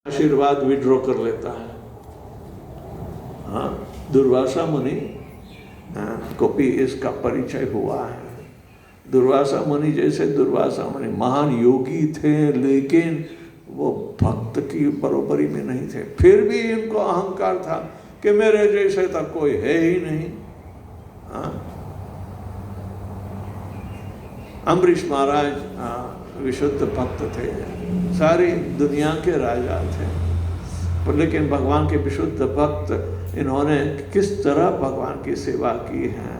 आशीर्वाद विड्रॉ कर लेता है। हाँ, दुर्वासा मुनि को भी इसका परिचय हुआ है। दुर्वासा मुनि जैसे दुर्वासा मुनि महान योगी थे, लेकिन वो भक्त की बरोबरी में नहीं थे। फिर भी इनको अहंकार था कि मेरे जैसे तक कोई है ही नहीं। अम्बरीश महाराज विशुद्ध भक्त थे, सारी दुनिया के राजा थे, पर लेकिन भगवान के विशुद्ध भक्त इन्होंने किस तरह भगवान की सेवा की है,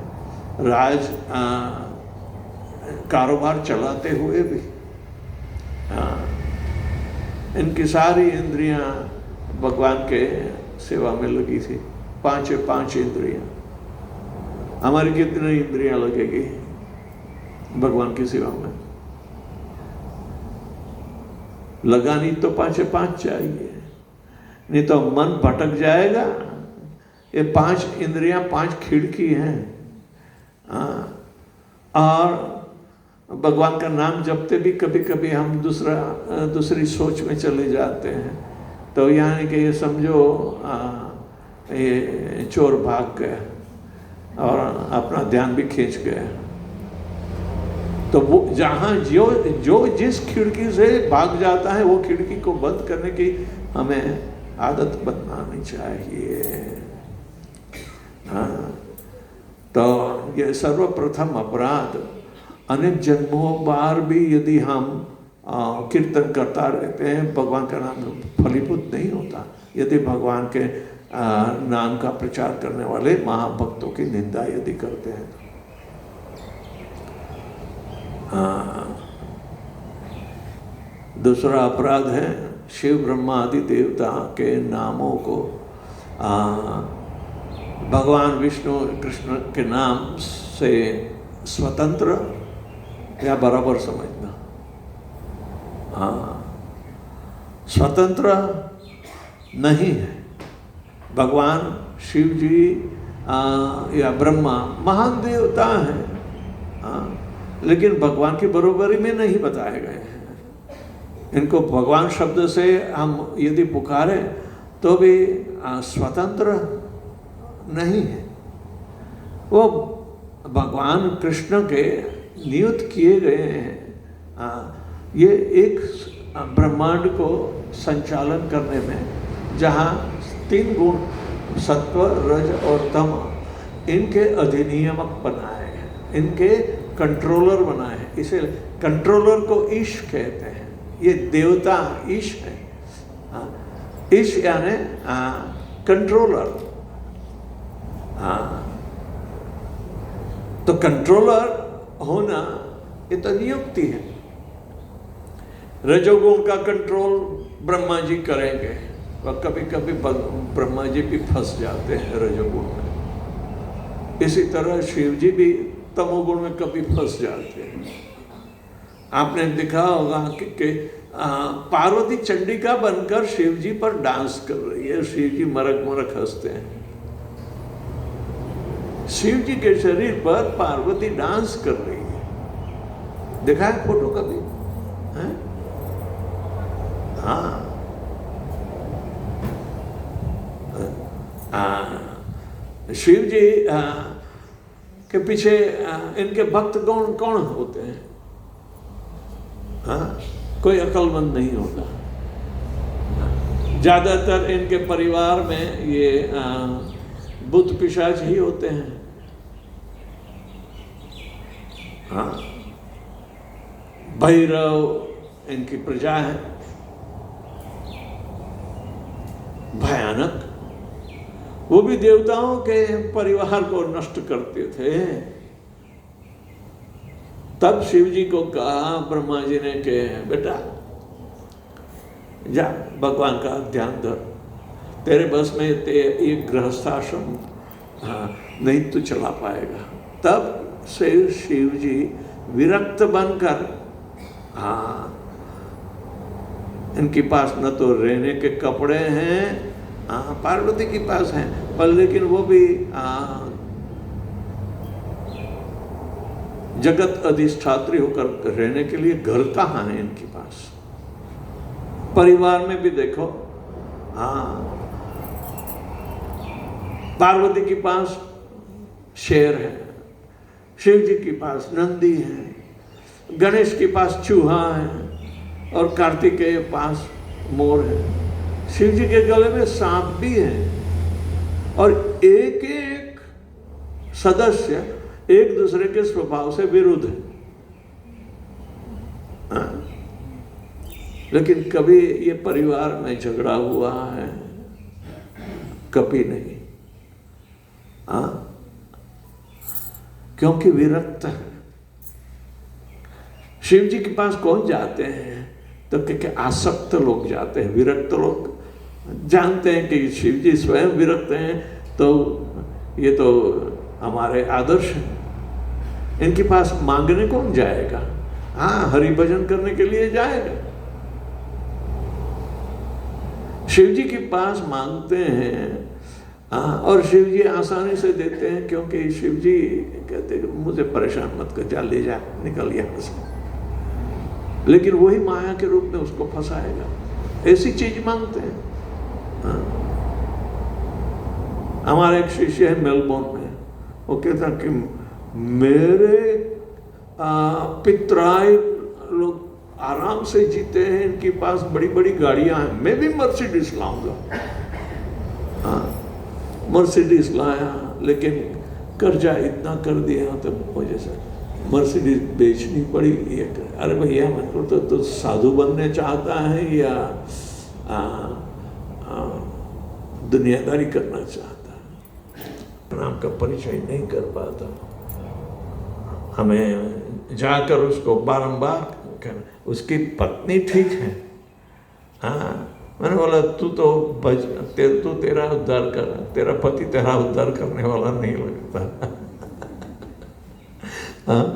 राज कारोबार चलाते हुए भी। इनकी सारी इंद्रियां भगवान के सेवा में लगी थी। पांच इंद्रियां। हमारी कितनी इंद्रियां लगेगी भगवान की सेवा में? लगानी तो पांच चाहिए, नहीं तो मन भटक जाएगा। ये 5 इंद्रियां 5 खिड़की हैं। और भगवान का नाम जपते भी कभी कभी हम दूसरी सोच में चले जाते हैं। तो यानी कि ये समझो ये चोर भाग गए और अपना ध्यान भी खींच गए। तो वो जहाँ जो जिस खिड़की से भाग जाता है वो खिड़की को बंद करने की हमें आदत बनानी चाहिए। तो ये सर्वप्रथम अपराध, अनेक जन्मों बार भी यदि हम कीर्तन करता रहते हैं, भगवान का नाम फलीभूत नहीं होता। यदि भगवान के नाम का प्रचार करने वाले महाभक्तों की निंदा यदि करते हैं। दूसरा अपराध है शिव ब्रह्मा आदि देवता के नामों को भगवान विष्णु कृष्ण के नाम से स्वतंत्र या बराबर समझना। स्वतंत्र नहीं है। भगवान शिव जी या ब्रह्मा महान देवता हैं, लेकिन भगवान की बरोबरी में नहीं बताए गए हैं। इनको भगवान शब्द से हम यदि पुकारें तो भी स्वतंत्र नहीं है। वो भगवान कृष्ण के नियुक्त किए गए हैं। ये एक ब्रह्मांड को संचालन करने में जहाँ 3 गुण सत्व रज और तम इनके अधिनियमक बनाए हैं, इनके कंट्रोलर बनाए हैं। इसे कंट्रोलर को ईश कहते हैं। ये देवता ईश है। ईश यानी कंट्रोलर। तो कंट्रोलर होना ये तो नियुक्ति है। रजोगुण का कंट्रोल ब्रह्मा जी करेंगे, और कभी कभी ब्रह्मा जी भी फंस जाते हैं रजोगुण में। इसी तरह शिव जी भी तमोगुण में कभी फंस जाते हैं। आपने देखा होगा कि पार्वती चंडिका बनकर शिव जी पर डांस कर रही है। शिव जी मरक मरक हंसते हैं। शिव जी के शरीर पर पार्वती डांस कर रही है। देखा है फोटो कभी? हैं? शिव जी के पीछे इनके भक्त कौन होते हैं? कोई अक्लमंद नहीं होता। ज्यादातर इनके परिवार में ये भूत पिशाच ही होते हैं। भैरव इनकी प्रजा है, भयानक। वो भी देवताओं के परिवार को नष्ट करते थे। तब शिव जी को कहा ब्रह्मा जी ने कि बेटा जा भगवान का ध्यान धर, तेरे बस में ये गृहस्थाश्रम नहीं तो चला पाएगा। तब से शिव जी विरक्त बनकर इनके पास न तो रहने के कपड़े हैं, पार्वती के पास हैं, पर लेकिन वो भी जगत अधिष्ठात्री होकर रहने के लिए घर कहाँ है इनके पास। परिवार में भी देखो हाँ, पार्वती के पास शेर है, शिव जी के पास नंदी है, गणेश के पास चूहा है और कार्तिकेय के पास मोर है। शिव जी के गले में सांप भी है और एक एक सदस्य एक दूसरे के स्वभाव से विरुद्ध है। हाँ? लेकिन कभी ये परिवार में झगड़ा हुआ है? कभी नहीं। हाँ? क्योंकि विरक्त है। शिव जी के पास कौन जाते हैं? तो क्या आसक्त लोग जाते हैं। विरक्त लोग जानते हैं कि शिव जी स्वयं विरक्त हैं, तो ये तो हमारे आदर्श हैं, इनके पास मांगने कौन जाएगा? हाँ, हरि भजन करने के लिए जाएगा। शिव जी के पास मांगते हैं, हाँ, और शिव जी आसानी से देते हैं, क्योंकि शिव जी कहते हैं मुझे परेशान मत कर, जा ले जा, निकल यहाँ से। लेकिन वही माया के रूप में उसको फंसाएगा। ऐसी चीज मांगते हैं। हाँ। हमारा एक शिष्य है मेलबोर्न में, वो कहता कि मेरे पितराई लोग आराम से जीते हैं, इनके पास बड़ी बड़ी गाड़ियां हैं, मैं भी मर्सिडीज लाऊंगा। हाँ, मर्सिडीज लाया, लेकिन कर्जा इतना कर दिया तो वजह से मर्सिडीज बेचनी पड़ी। अरे भैया, मतलब तो साधु बनने चाहता है या दुनियादारी करना चाहता है? नाम का परिचय नहीं कर पाता। हमें जाकर उसको बारंबार कहना, उसकी पत्नी ठीक है। हाँ, मैंने बोला तू तेरा उद्धार कर, तेरा पति तेरा उद्धार करने वाला नहीं लगता। हाँ?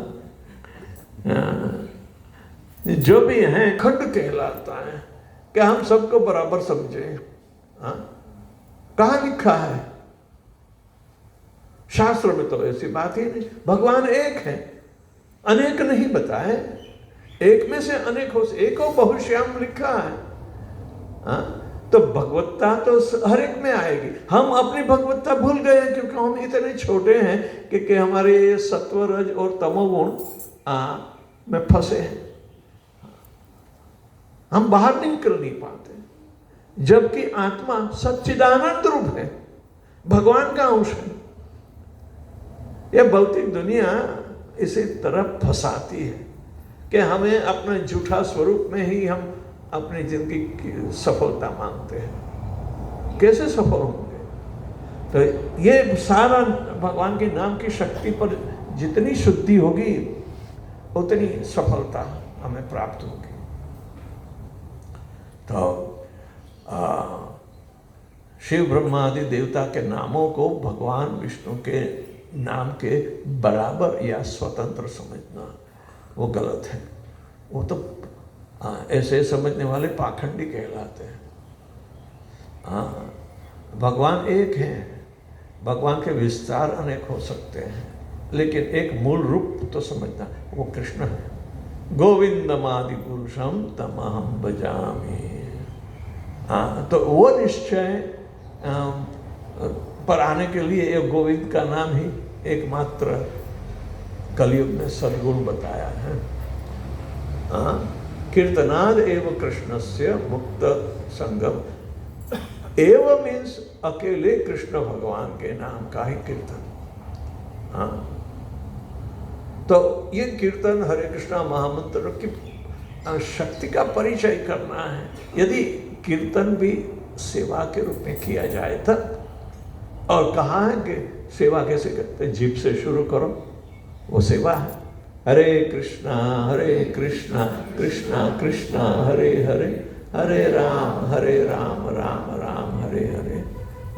जो भी है खंड कहलाता है कि हम सबको बराबर समझे। हाँ? कहाँ लिखा है? शास्त्र में तो ऐसी बात ही नहीं। भगवान एक है, अनेक नहीं बताए। एक में से अनेक हो, एको बहुश्याम लिखा है। हाँ? तो भगवत्ता तो हर एक में आएगी। हम अपनी भगवत्ता भूल गए हैं, क्योंकि हम इतने छोटे हैं कि हमारे ये सत्व, रज और तमोगुण में फंसे हैं। हम बाहर निकल नहीं पाते, जबकि आत्मा सच्चिदानंद रूप है, भगवान का अंश है। यह भौतिक दुनिया इसी तरह फंसाती है कि हमें अपने झूठा स्वरूप में ही हम अपनी जिंदगी की सफलता मांगते हैं। कैसे सफल होंगे? तो ये सारा भगवान के नाम की शक्ति पर जितनी शुद्धि होगी, उतनी सफलता हमें प्राप्त होगी। तो शिव ब्रह्मा आदि देवता के नामों को भगवान विष्णु के नाम के बराबर या स्वतंत्र समझना वो गलत है। वो तो ऐसे समझने वाले पाखंडी कहलाते हैं। हाँ, भगवान एक है, भगवान के विस्तार अनेक हो सकते हैं, लेकिन एक मूल रूप तो समझना, वो कृष्ण है। गोविंदमादि पुरुषम तमहम भजामि। हाँ, तो वो निश्चय पर आने के लिए ये गोविंद का नाम ही एकमात्र कलयुग में सद्गुण बताया है। हाँ, कीर्तनाद एव कृष्णस्य मुक्त संगम। एव मीन्स अकेले कृष्ण भगवान के नाम का ही कीर्तन। हाँ, तो ये कीर्तन हरे कृष्णा महामंत्र की शक्ति का परिचय करना है। यदि कीर्तन भी सेवा के रूप में किया जाए तब, और कहा है कि सेवा कैसे करते? जीभ से शुरू करो, वो सेवा है। हरे कृष्णा कृष्णा कृष्णा हरे हरे, हरे राम राम राम हरे हरे।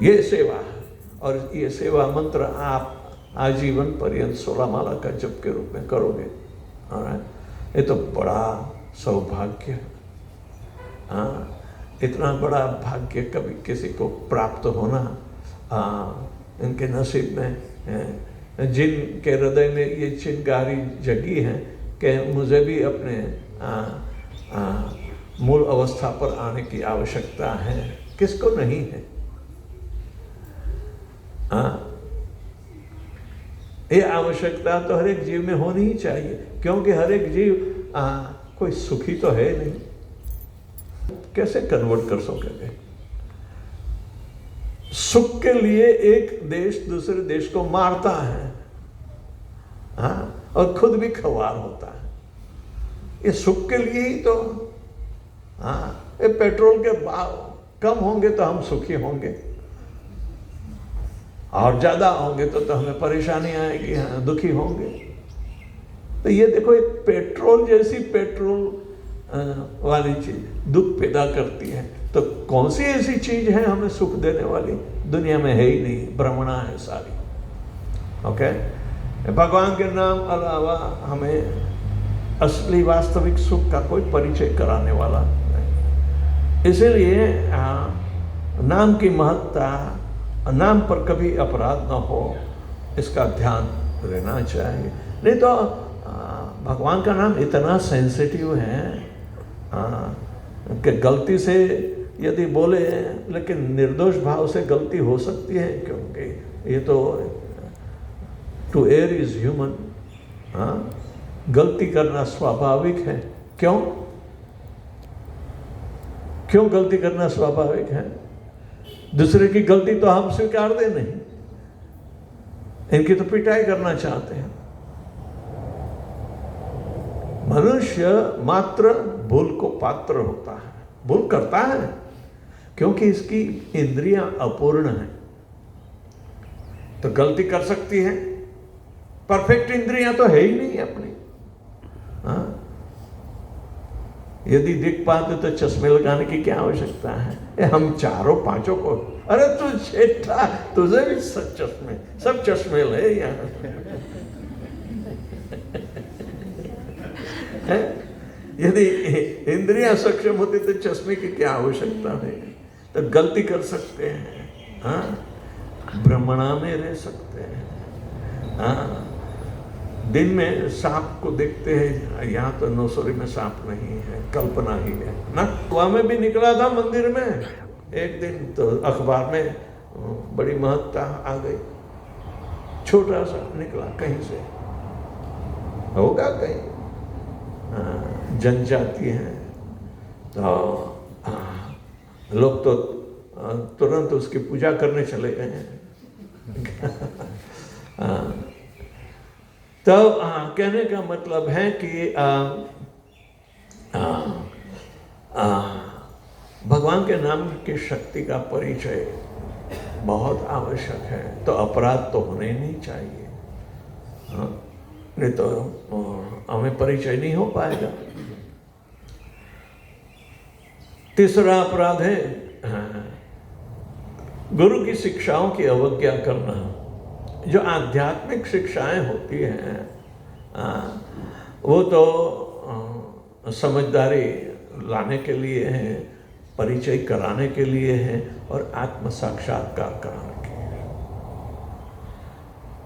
ये सेवा है, और ये सेवा मंत्र आप आजीवन पर्यंत 16 माला का जप के रूप में करोगे। ये तो बड़ा सौभाग्य है। हाँ, इतना बड़ा भाग्य कभी किसी को प्राप्त होना इनके नसीब में, जिनके हृदय में ये चिंगारी जगी है कि मुझे भी अपने मूल अवस्था पर आने की आवश्यकता है। किसको नहीं है? ये आवश्यकता तो हर एक जीव में होनी ही चाहिए, क्योंकि हर एक जीव कोई सुखी तो है नहीं। कैसे कन्वर्ट कर सकोगे? सुख के लिए एक देश दूसरे देश को मारता है, और खुद भी खवार होता है। ये सुख के लिए ही तो। ये पेट्रोल के भाव कम होंगे तो हम सुखी होंगे, और ज्यादा होंगे तो हमें परेशानी आएगी, दुखी होंगे। तो ये देखो, एक पेट्रोल जैसी पेट्रोल वाली चीज दुख पैदा करती है, तो कौन सी ऐसी चीज है हमें सुख देने वाली? दुनिया में है ही नहीं, भ्रमणा है सारी। ओके, भगवान के नाम अलावा हमें असली वास्तविक सुख का कोई परिचय कराने वाला नहीं। इसीलिए नाम की महत्ता, नाम पर कभी अपराध न हो, इसका ध्यान रहना चाहिए। नहीं तो भगवान का नाम इतना सेंसिटिव है कि गलती से यदि बोले, लेकिन निर्दोष भाव से गलती हो सकती है, क्योंकि ये तो टू एयर इज ह्यूमन। गलती करना स्वाभाविक है। क्यों गलती करना स्वाभाविक है? दूसरे की गलती तो हम स्वीकार दे नहीं, इनकी तो पिटाई करना चाहते हैं। मनुष्य मात्र भूल को पात्र होता है, भूल करता है क्योंकि इसकी इंद्रियां अपूर्ण हैं, तो गलती कर सकती है। परफेक्ट इंद्रियां तो है ही नहीं अपनी। यदि दिख पाते तो चश्मे लगाने की क्या आवश्यकता है? हम चारों पांचों को, अरे तू शेठा, तुझे भी सब चश्मे ले यहाँ। यदि इंद्रियां सक्षम होती तो चश्मे की क्या आवश्यकता है? तो गलती कर सकते हैं, भ्रमणा में रह सकते हैं। दिन में सांप को देखते हैं, यहाँ तो नौसरी में सांप नहीं है, कल्पना ही है ना। वहां में भी निकला था मंदिर में एक दिन, तो अखबार में बड़ी महत्ता आ गई। छोटा सा निकला, कहीं से होगा, कहीं जनजाति है, तो लोग तो तुरंत उसकी पूजा करने चले गए हैं। तो कहने का मतलब है कि भगवान के नाम की शक्ति का परिचय बहुत आवश्यक है, तो अपराध तो होने नहीं चाहिए। नहीं तो हमें परिचय नहीं हो पाएगा। तीसरा अपराध है गुरु की शिक्षाओं की अवज्ञा करना। जो आध्यात्मिक शिक्षाएं होती हैं वो तो समझदारी लाने के लिए हैं, परिचय कराने के लिए हैं, और आत्म साक्षात्कार कराने के लिए।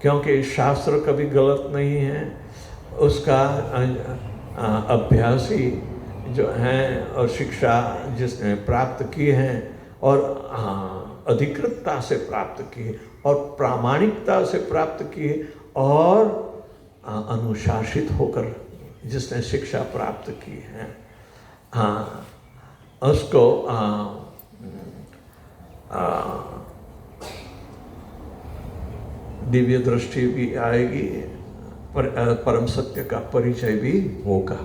क्योंकि शास्त्र कभी गलत नहीं है, उसका अभ्यासी जो हैं और शिक्षा जिसने प्राप्त की है और अधिकृतता से प्राप्त की और प्रामाणिकता से प्राप्त की और अनुशासित होकर जिसने शिक्षा प्राप्त की है, उसको दिव्य दृष्टि भी आएगी, परम सत्य का परिचय भी होगा।